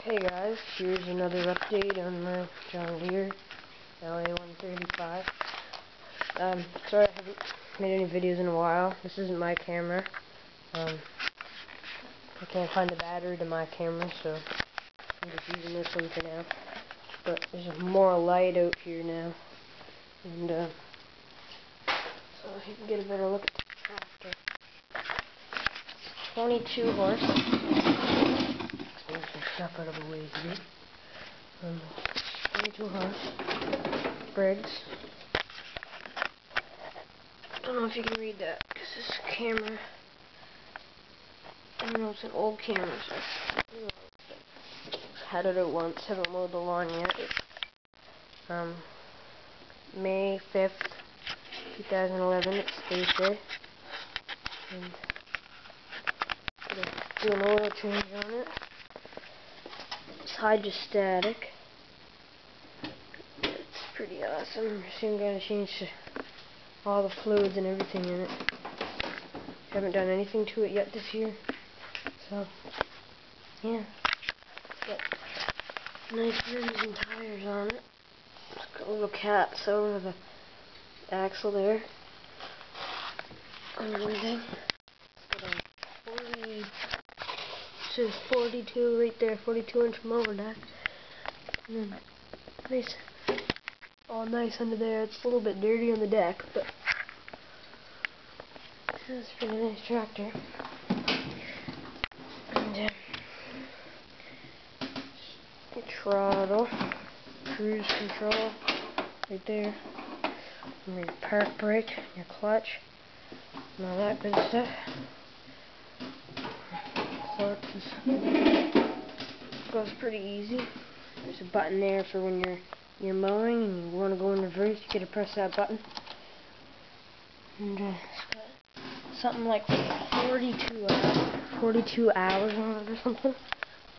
Hey guys, here's another update on my John Deere LA135. Sorry I haven't made any videos in a while. This isn't my camera. I can't find the battery to my camera, so I'm just using this one for now. But there's more light out here now, and so you can get a better look at the tractor. 22 horse. Move some stuff out of the way here. 22 horse. Briggs. Don't know if you can read that because this camera, I don't know, it's an old camera, so had it out once, haven't mowed the lawn yet. May 5th, 2011, it's Thursday. And I'm gonna do an oil change on it. It's hydrostatic. It's pretty awesome. Soon gotta change all the fluids and everything in it. Haven't done anything to it yet this year. So, yeah. Got nice rims and tires on it. It's got little caps over the axle there. And everything. It's got a 42 right there, 42-inch mower deck. And then nice, all nice under there. It's a little bit dirty on the deck, but it's a pretty nice tractor. And throttle, cruise control, right there. And your park brake, your clutch, and all that good stuff. Clutch goes pretty easy. There's a button there for when you're mowing and you want to go in reverse, you gotta press that button. And it's got something like 42 hours on it or something.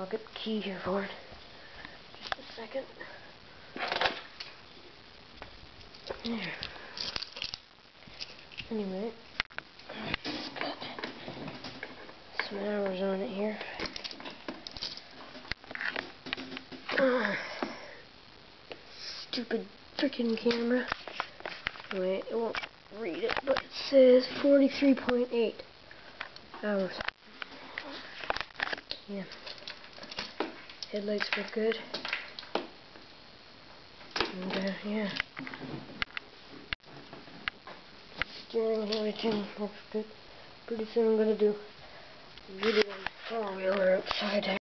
I'll get the key here for it. Just a second. There. Anyway, it's got some hours on it here. Stupid freaking camera. Anyway, it won't read it, but it says 43.8 hours. Yeah. Headlights look good. And yeah. Steering and everything looks good. Pretty soon I'm gonna do a video on the four-wheeler outside.